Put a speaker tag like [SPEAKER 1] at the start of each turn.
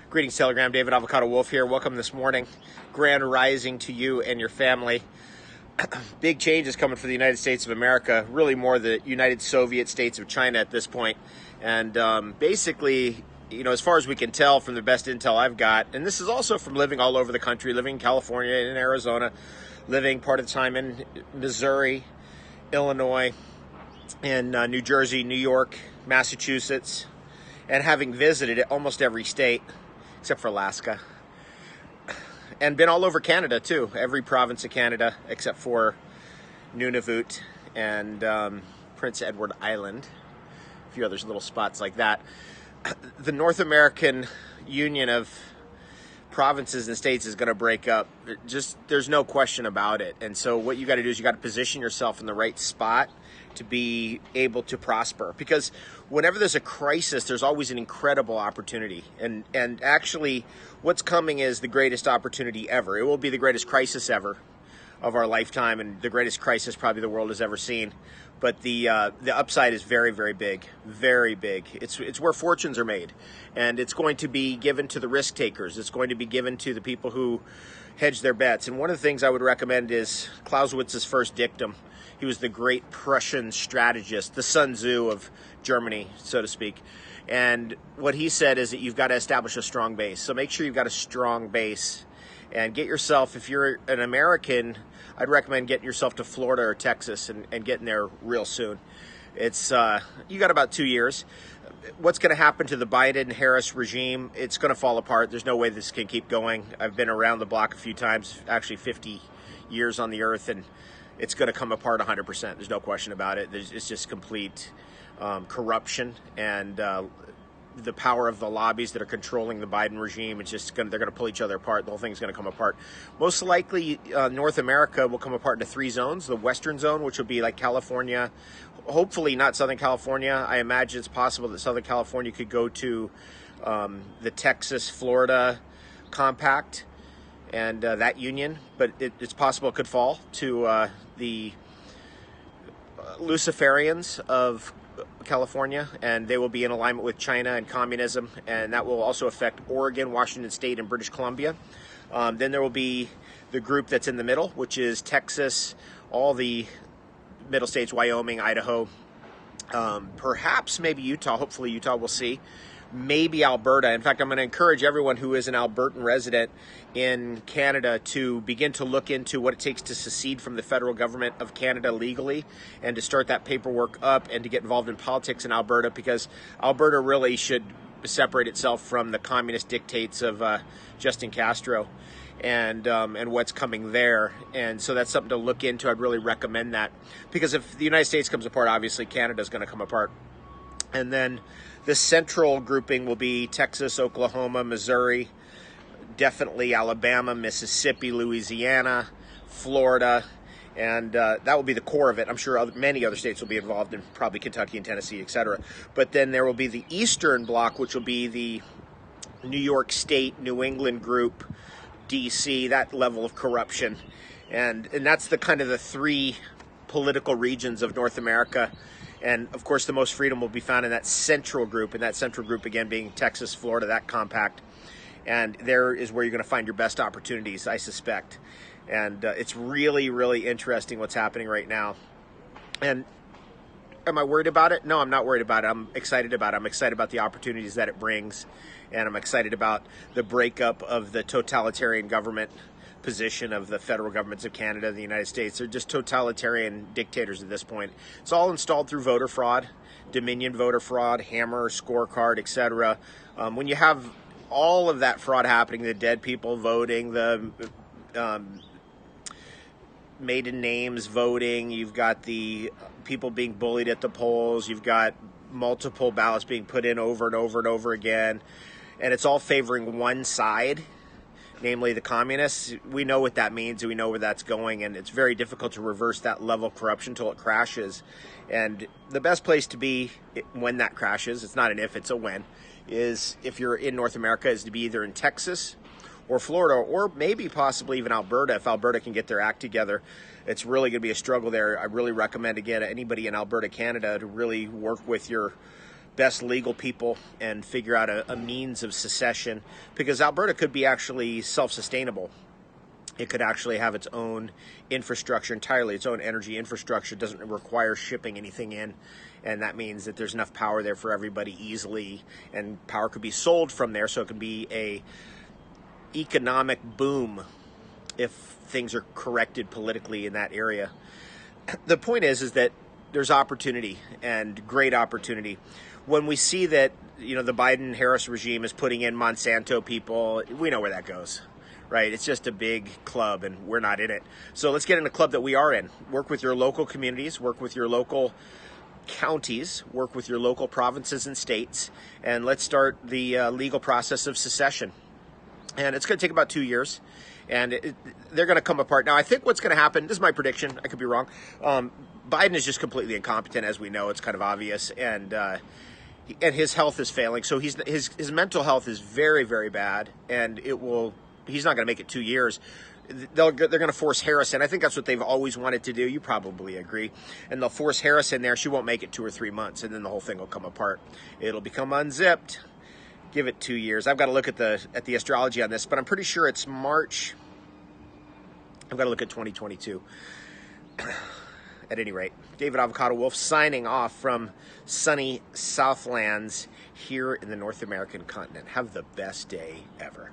[SPEAKER 1] Greetings, Telegram. David Avocado Wolfe here. Welcome this morning. Grand rising to you and your family. Big changes coming for the United States of America, really more the United Soviet States of China at this point. And basically, as far as we can tell from the best intel I've got, and this is also from living all over the country, living in California, in Arizona, living part of the time in Missouri, Illinois, in New Jersey, New York, Massachusetts, and having visited almost every state, except for Alaska, and been all over Canada too, every province of Canada except for Nunavut and Prince Edward Island, a few other little spots like that. The North American Union of provinces and states is going to break up. There's no question about it. And so what you got to do is you got to position yourself in the right spot to be able to prosper, because whenever there's a crisis, there's always an incredible opportunity. And actually what's coming is the greatest opportunity ever. It will be the greatest crisis ever of our lifetime, and the greatest crisis probably the world has ever seen. But the upside is very, very big, very big. It's where fortunes are made, and it's going to be given to the risk takers. It's going to be given to the people who hedge their bets. And one of the things I would recommend is Clausewitz's first dictum. He was the great Prussian strategist, the Sun Tzu of Germany, so to speak. And what he said is that you've got to establish a strong base. So make sure you've got a strong base, and get yourself, if you're an American, I'd recommend getting yourself to Florida or Texas and getting there real soon. It's you got about 2 years. What's going to happen to the Biden-Harris regime? It's going to fall apart. There's no way this can keep going. I've been around the block a few times, actually 50 years on the earth, and it's going to come apart 100%. There's no question about it. It's just complete corruption, and the power of the lobbies that are controlling the Biden regime. They're going to pull each other apart. The whole thing's going to come apart. Most likely, North America will come apart into 3 zones. The Western zone, which will be like California, hopefully not Southern California. I imagine it's possible that Southern California could go to the Texas-Florida compact and that union, but it's possible it could fall to the Luciferians of California, and they will be in alignment with China and communism, and that will also affect Oregon, Washington State, and British Columbia. Then there will be the group that's in the middle, which is Texas, all the middle states, Wyoming, Idaho, perhaps maybe Utah. Hopefully Utah, we'll see. Maybe Alberta. In fact, I'm going to encourage everyone who is an Albertan resident in Canada to begin to look into what it takes to secede from the federal government of Canada legally, and to start that paperwork up and to get involved in politics in Alberta, because Alberta really should separate itself from the communist dictates of Justin Castro and what's coming there. And so that's something to look into. I'd really recommend that, because if the United States comes apart, obviously Canada's going to come apart. And then the central grouping will be Texas, Oklahoma, Missouri, definitely Alabama, Mississippi, Louisiana, Florida, and that will be the core of it. I'm sure many other states will be involved, in probably Kentucky and Tennessee, etc. But then there will be the Eastern Bloc, which will be the New York State, New England group, D.C., that level of corruption. And that's the kind of the 3 political regions of North America. And, of course, the most freedom will be found in that central group, and that central group, again, being Texas, Florida, that compact. And there is where you're going to find your best opportunities, I suspect. And it's really, really interesting what's happening right now. And am I worried about it? No, I'm not worried about it. I'm excited about it. I'm excited about the opportunities that it brings. And I'm excited about the breakup of the totalitarian government position of the federal governments of Canada and the United States. They're just totalitarian dictators at this point. It's all installed through voter fraud, Dominion voter fraud, Hammer, scorecard, etc. When you have all of that fraud happening, the dead people voting, the maiden names voting, you've got the people being bullied at the polls, you've got multiple ballots being put in over and over and over again, and it's all favoring one side, namely the communists. We know what that means, and we know where that's going, and it's very difficult to reverse that level of corruption until it crashes. And the best place to be when that crashes, it's not an if, it's a when, is if you're in North America, is to be either in Texas or Florida, or maybe possibly even Alberta, if Alberta can get their act together. It's really going to be a struggle there. I really recommend, again, anybody in Alberta, Canada, to really work with your best legal people and figure out a means of secession, because Alberta could be actually self-sustainable. It could actually have its own infrastructure entirely, its own energy infrastructure. It doesn't require shipping anything in, and that means that there's enough power there for everybody easily, and power could be sold from there, so it can be a economic boom if things are corrected politically in that area. The point is that there's opportunity, and great opportunity. When we see that, the Biden-Harris regime is putting in Monsanto people, we know where that goes, right? It's just a big club, and we're not in it. So let's get in a club that we are in. Work with your local communities, work with your local counties, work with your local provinces and states, and let's start the legal process of secession. And it's going to take about 2 years, and they're going to come apart. Now, I think what's going to happen, this is my prediction, I could be wrong, Biden is just completely incompetent, as we know. It's kind of obvious, and his health is failing. So his mental health is very, very bad, and he's not going to make it 2 years. They're going to force Harris in. I think that's what they've always wanted to do. You probably agree. And they'll force Harris in there. She won't make it 2 or 3 months, and then the whole thing will come apart. It'll become unzipped. Give it 2 years. I've got to look at the astrology on this, but I'm pretty sure it's March. I've got to look at 2022. At any rate, David Avocado Wolfe signing off from sunny Southlands here in the North American continent. Have the best day ever.